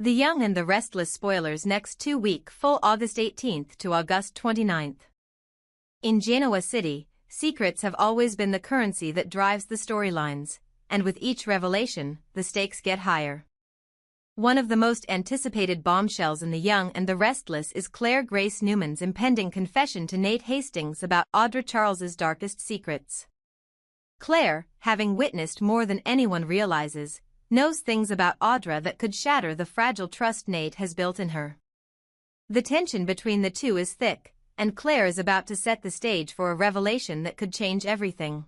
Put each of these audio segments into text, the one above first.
The Young and the Restless spoilers next 2 week full August 18th to August 29th. In Genoa City, secrets have always been the currency that drives the storylines, and with each revelation, the stakes get higher. One of the most anticipated bombshells in The Young and the Restless is Claire Grace Newman's impending confession to Nate Hastings about Audra Charles's darkest secrets. Claire, having witnessed more than anyone realizes, knows things about Audra that could shatter the fragile trust Nate has built in her. The tension between the two is thick, and Claire is about to set the stage for a revelation that could change everything.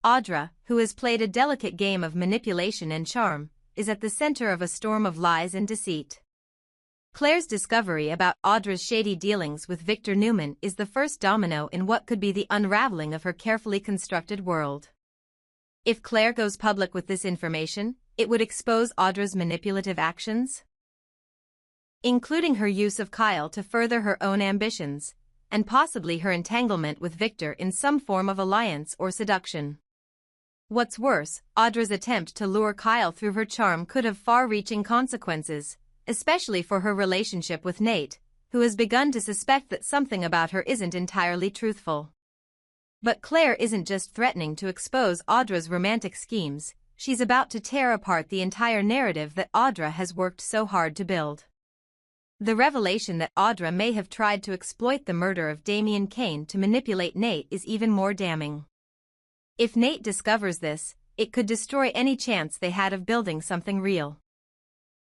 Audra, who has played a delicate game of manipulation and charm, is at the center of a storm of lies and deceit. Claire's discovery about Audra's shady dealings with Victor Newman is the first domino in what could be the unraveling of her carefully constructed world. If Claire goes public with this information, it would expose Audra's manipulative actions, including her use of Kyle to further her own ambitions, and possibly her entanglement with Victor in some form of alliance or seduction. What's worse, Audra's attempt to lure Kyle through her charm could have far-reaching consequences, especially for her relationship with Nate, who has begun to suspect that something about her isn't entirely truthful. But Claire isn't just threatening to expose Audra's romantic schemes, she's about to tear apart the entire narrative that Audra has worked so hard to build. The revelation that Audra may have tried to exploit the murder of Damian Kane to manipulate Nate is even more damning. If Nate discovers this, it could destroy any chance they had of building something real.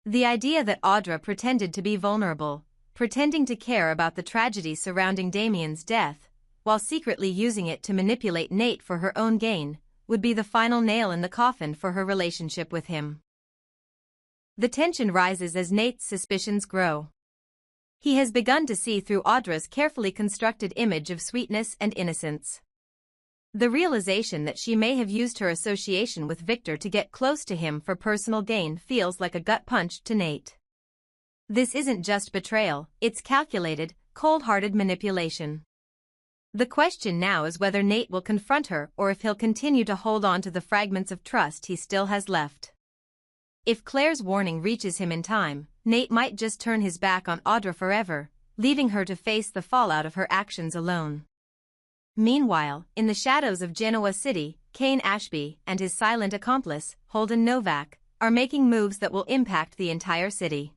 The idea that Audra pretended to be vulnerable, pretending to care about the tragedy surrounding Damian's death, while secretly using it to manipulate Nate for her own gain, would be the final nail in the coffin for her relationship with him. The tension rises as Nate's suspicions grow. He has begun to see through Audra's carefully constructed image of sweetness and innocence. The realization that she may have used her association with Victor to get close to him for personal gain feels like a gut punch to Nate. This isn't just betrayal, it's calculated, cold-hearted manipulation. The question now is whether Nate will confront her or if he'll continue to hold on to the fragments of trust he still has left. If Claire's warning reaches him in time, Nate might just turn his back on Audra forever, leaving her to face the fallout of her actions alone. Meanwhile, in the shadows of Genoa City, Kane Ashby and his silent accomplice, Holden Novak, are making moves that will impact the entire city.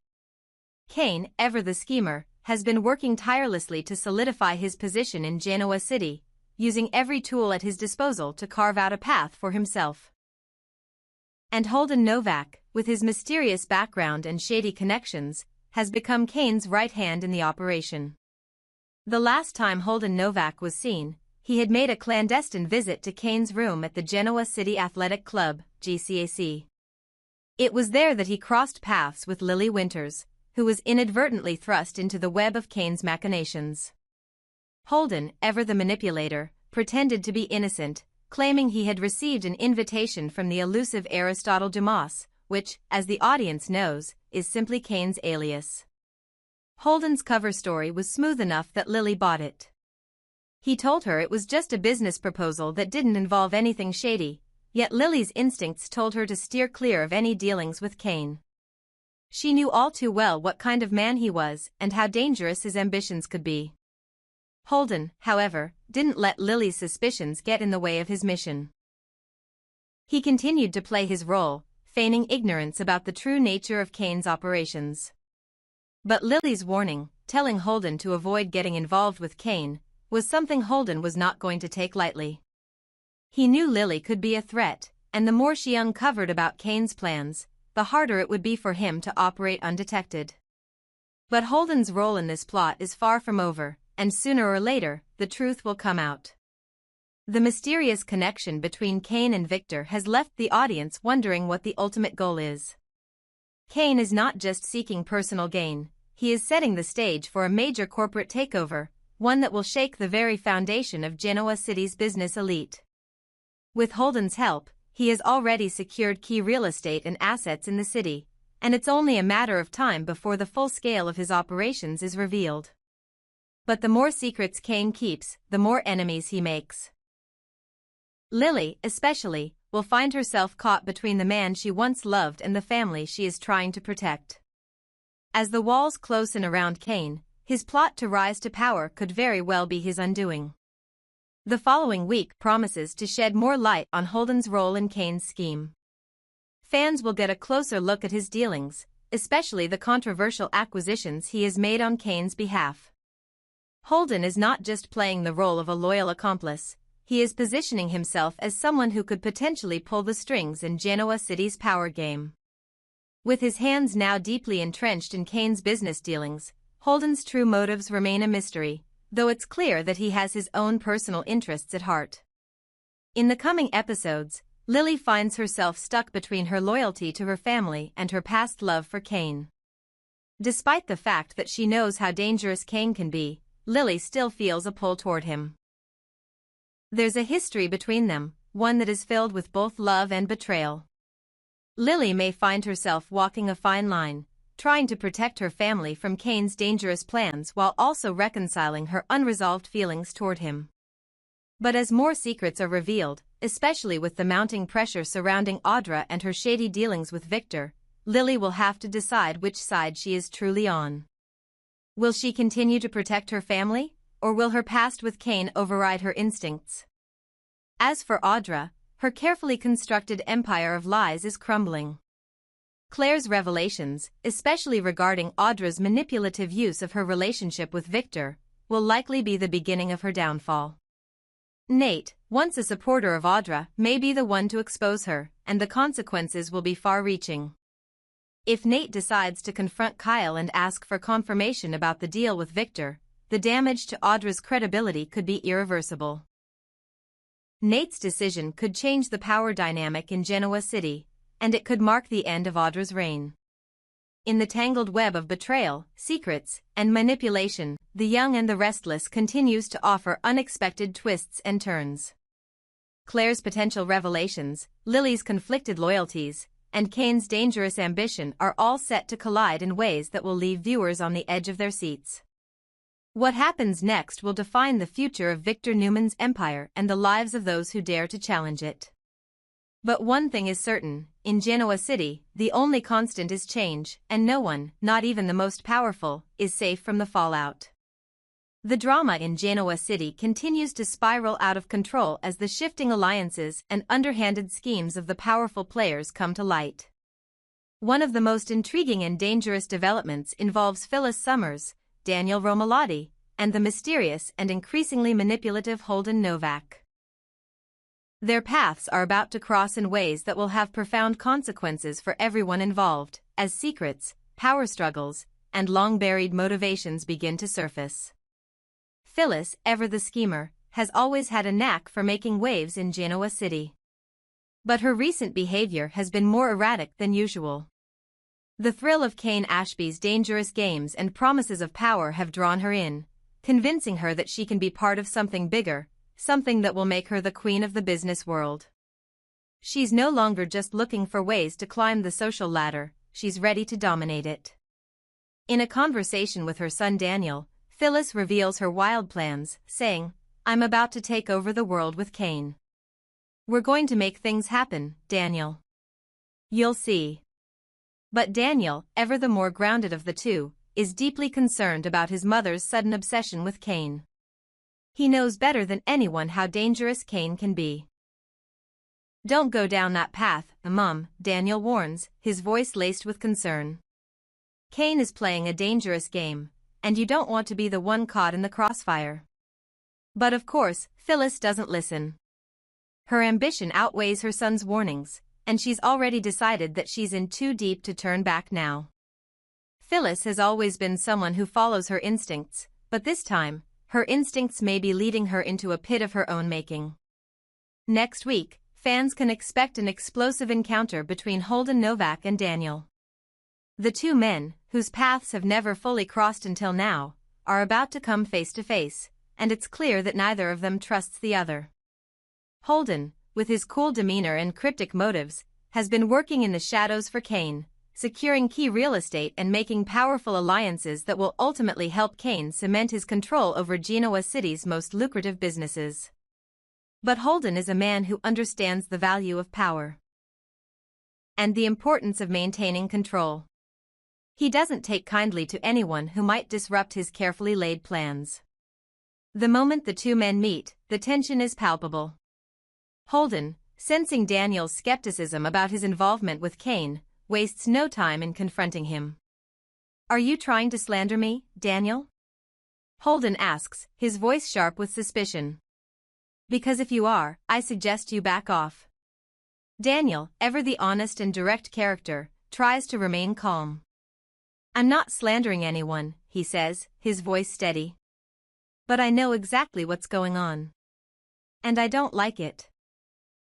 Kane, ever the schemer, has been working tirelessly to solidify his position in Genoa City, using every tool at his disposal to carve out a path for himself. And Holden Novak, with his mysterious background and shady connections, has become Kane's right hand in the operation. The last time Holden Novak was seen, he had made a clandestine visit to Kane's room at the Genoa City Athletic Club, GCAC. It was there that he crossed paths with Lily Winters, who was inadvertently thrust into the web of Kane's machinations. Holden, ever the manipulator, pretended to be innocent, claiming he had received an invitation from the elusive Aristotle Dumas, which, as the audience knows, is simply Kane's alias. Holden's cover story was smooth enough that Lily bought it. He told her it was just a business proposal that didn't involve anything shady, yet Lily's instincts told her to steer clear of any dealings with Kane. She knew all too well what kind of man he was and how dangerous his ambitions could be. Holden, however, didn't let Lily's suspicions get in the way of his mission. He continued to play his role, feigning ignorance about the true nature of Kane's operations. But Lily's warning, telling Holden to avoid getting involved with Kane, was something Holden was not going to take lightly. He knew Lily could be a threat, and the more she uncovered about Kane's plans, the harder it would be for him to operate undetected. But Holden's role in this plot is far from over, and sooner or later, the truth will come out. The mysterious connection between Kane and Victor has left the audience wondering what the ultimate goal is. Kane is not just seeking personal gain, he is setting the stage for a major corporate takeover, one that will shake the very foundation of Genoa City's business elite. With Holden's help, he has already secured key real estate and assets in the city, and it's only a matter of time before the full scale of his operations is revealed. But the more secrets Kane keeps, the more enemies he makes. Lily, especially, will find herself caught between the man she once loved and the family she is trying to protect. As the walls close in around Kane, his plot to rise to power could very well be his undoing. The following week promises to shed more light on Holden's role in Kane's scheme. Fans will get a closer look at his dealings, especially the controversial acquisitions he has made on Kane's behalf. Holden is not just playing the role of a loyal accomplice, he is positioning himself as someone who could potentially pull the strings in Genoa City's power game. With his hands now deeply entrenched in Kane's business dealings, Holden's true motives remain a mystery, though it's clear that he has his own personal interests at heart. In the coming episodes, Lily finds herself stuck between her loyalty to her family and her past love for Kane. Despite the fact that she knows how dangerous Kane can be, Lily still feels a pull toward him. There's a history between them, one that is filled with both love and betrayal. Lily may find herself walking a fine line, trying to protect her family from Kane's dangerous plans while also reconciling her unresolved feelings toward him. But as more secrets are revealed, especially with the mounting pressure surrounding Audra and her shady dealings with Victor, Lily will have to decide which side she is truly on. Will she continue to protect her family, or will her past with Kane override her instincts? As for Audra, her carefully constructed empire of lies is crumbling. Claire's revelations, especially regarding Audra's manipulative use of her relationship with Victor, will likely be the beginning of her downfall. Nate, once a supporter of Audra, may be the one to expose her, and the consequences will be far-reaching. If Nate decides to confront Kyle and ask for confirmation about the deal with Victor, the damage to Audra's credibility could be irreversible. Nate's decision could change the power dynamic in Genoa City, and it could mark the end of Audra's reign. In the tangled web of betrayal, secrets, and manipulation, The Young and the Restless continues to offer unexpected twists and turns. Claire's potential revelations, Lily's conflicted loyalties, and Kane's dangerous ambition are all set to collide in ways that will leave viewers on the edge of their seats. What happens next will define the future of Victor Newman's empire and the lives of those who dare to challenge it. But one thing is certain, in Genoa City, the only constant is change, and no one, not even the most powerful, is safe from the fallout. The drama in Genoa City continues to spiral out of control as the shifting alliances and underhanded schemes of the powerful players come to light. One of the most intriguing and dangerous developments involves Phyllis Summers, Daniel Romalotti, and the mysterious and increasingly manipulative Holden Novak. Their paths are about to cross in ways that will have profound consequences for everyone involved, as secrets, power struggles, and long-buried motivations begin to surface. Phyllis, ever the schemer, has always had a knack for making waves in Genoa City. But her recent behavior has been more erratic than usual. The thrill of Kane Ashby's dangerous games and promises of power have drawn her in, convincing her that she can be part of something bigger, something that will make her the queen of the business world. She's no longer just looking for ways to climb the social ladder, she's ready to dominate it. In a conversation with her son Daniel, Phyllis reveals her wild plans, saying, "I'm about to take over the world with Kane. We're going to make things happen, Daniel. You'll see." But Daniel, ever the more grounded of the two, is deeply concerned about his mother's sudden obsession with Kane. He knows better than anyone how dangerous Kane can be. "Don't go down that path, Mum," Daniel warns, his voice laced with concern. "Kane is playing a dangerous game, and you don't want to be the one caught in the crossfire." But of course, Phyllis doesn't listen. Her ambition outweighs her son's warnings, and she's already decided that she's in too deep to turn back now. Phyllis has always been someone who follows her instincts, but this time, her instincts may be leading her into a pit of her own making. Next week, fans can expect an explosive encounter between Holden Novak and Daniel. The two men, whose paths have never fully crossed until now, are about to come face to face, and it's clear that neither of them trusts the other. Holden, with his cool demeanor and cryptic motives, has been working in the shadows for Kane, securing key real estate and making powerful alliances that will ultimately help Kane cement his control over Genoa City's most lucrative businesses. But Holden is a man who understands the value of power and the importance of maintaining control. He doesn't take kindly to anyone who might disrupt his carefully laid plans. The moment the two men meet, the tension is palpable. Holden, sensing Daniel's skepticism about his involvement with Kane, wastes no time in confronting him. "Are you trying to slander me, Daniel?" Holden asks, his voice sharp with suspicion. "Because if you are, I suggest you back off." Daniel, ever the honest and direct character, tries to remain calm. "I'm not slandering anyone," he says, his voice steady. "But I know exactly what's going on. And I don't like it."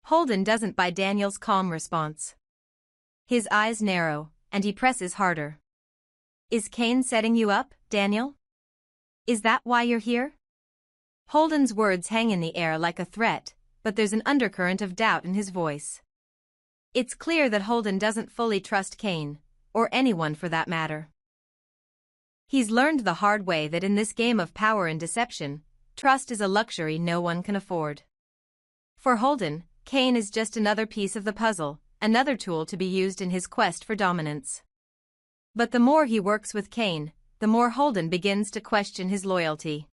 Holden doesn't buy Daniel's calm response. His eyes narrow, and he presses harder. "Is Kane setting you up, Daniel? Is that why you're here?" Holden's words hang in the air like a threat, but there's an undercurrent of doubt in his voice. It's clear that Holden doesn't fully trust Kane, or anyone for that matter. He's learned the hard way that in this game of power and deception, trust is a luxury no one can afford. For Holden, Kane is just another piece of the puzzle, another tool to be used in his quest for dominance. But the more he works with Kane, the more Holden begins to question his loyalty.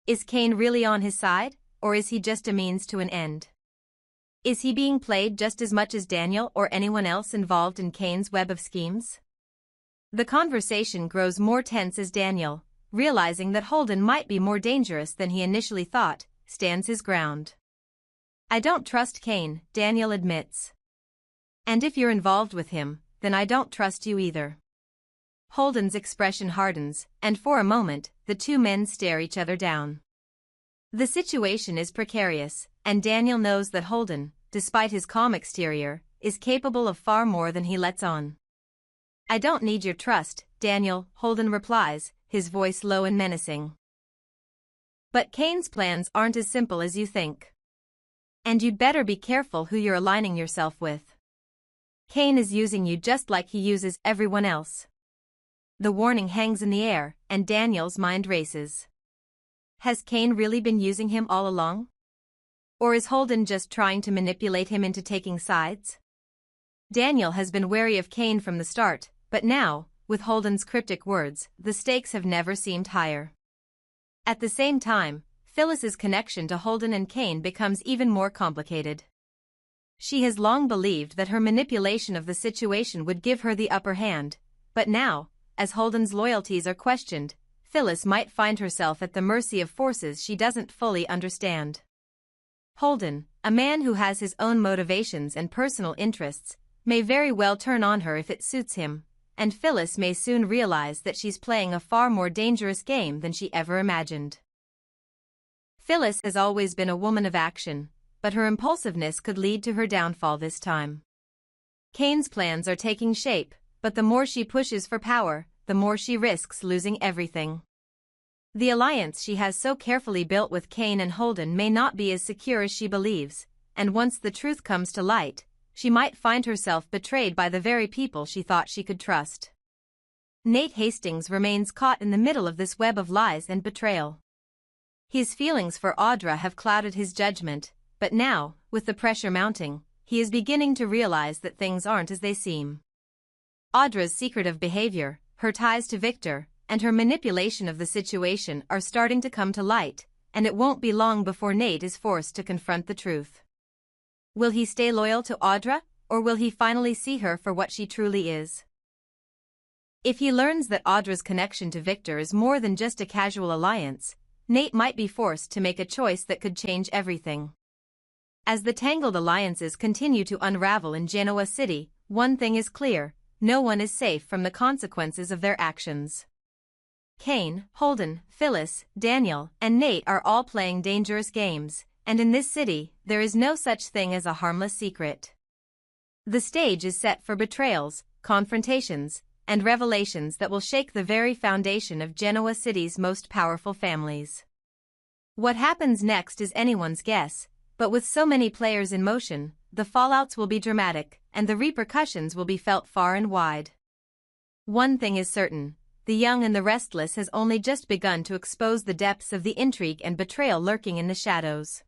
Is Kane really on his side, or is he just a means to an end? Is he being played just as much as Daniel or anyone else involved in Kane's web of schemes? The conversation grows more tense as Daniel, realizing that Holden might be more dangerous than he initially thought, stands his ground. "I don't trust Kane," Daniel admits. "And if you're involved with him, then I don't trust you either." Holden's expression hardens, and for a moment, the two men stare each other down. The situation is precarious, and Daniel knows that Holden, despite his calm exterior, is capable of far more than he lets on. "I don't need your trust, Daniel," Holden replies, his voice low and menacing. "But Kane's plans aren't as simple as you think. And you'd better be careful who you're aligning yourself with. Kane is using you just like he uses everyone else." The warning hangs in the air, and Daniel's mind races. Has Kane really been using him all along? Or is Holden just trying to manipulate him into taking sides? Daniel has been wary of Kane from the start, but now, with Holden's cryptic words, the stakes have never seemed higher. At the same time, Phyllis's connection to Holden and Kane becomes even more complicated. She has long believed that her manipulation of the situation would give her the upper hand, but now, as Holden's loyalties are questioned, Phyllis might find herself at the mercy of forces she doesn't fully understand. Holden, a man who has his own motivations and personal interests, may very well turn on her if it suits him, and Phyllis may soon realize that she's playing a far more dangerous game than she ever imagined. Phyllis has always been a woman of action, but her impulsiveness could lead to her downfall this time. Kane's plans are taking shape, but the more she pushes for power, the more she risks losing everything. The alliance she has so carefully built with Kane and Holden may not be as secure as she believes, and once the truth comes to light, she might find herself betrayed by the very people she thought she could trust. Nate Hastings remains caught in the middle of this web of lies and betrayal. His feelings for Audra have clouded his judgment, but now, with the pressure mounting, he is beginning to realize that things aren't as they seem. Audra's secretive behavior, her ties to Victor, and her manipulation of the situation are starting to come to light, and it won't be long before Nate is forced to confront the truth. Will he stay loyal to Audra, or will he finally see her for what she truly is? If he learns that Audra's connection to Victor is more than just a casual alliance, Nate might be forced to make a choice that could change everything. As the tangled alliances continue to unravel in Genoa City, one thing is clear: no one is safe from the consequences of their actions. Kane, Holden, Phyllis, Daniel, and Nate are all playing dangerous games, and in this city, there is no such thing as a harmless secret. The stage is set for betrayals, confrontations, and revelations that will shake the very foundation of Genoa City's most powerful families. What happens next is anyone's guess, but with so many players in motion, the fallouts will be dramatic, and the repercussions will be felt far and wide. One thing is certain: The Young and the Restless has only just begun to expose the depths of the intrigue and betrayal lurking in the shadows.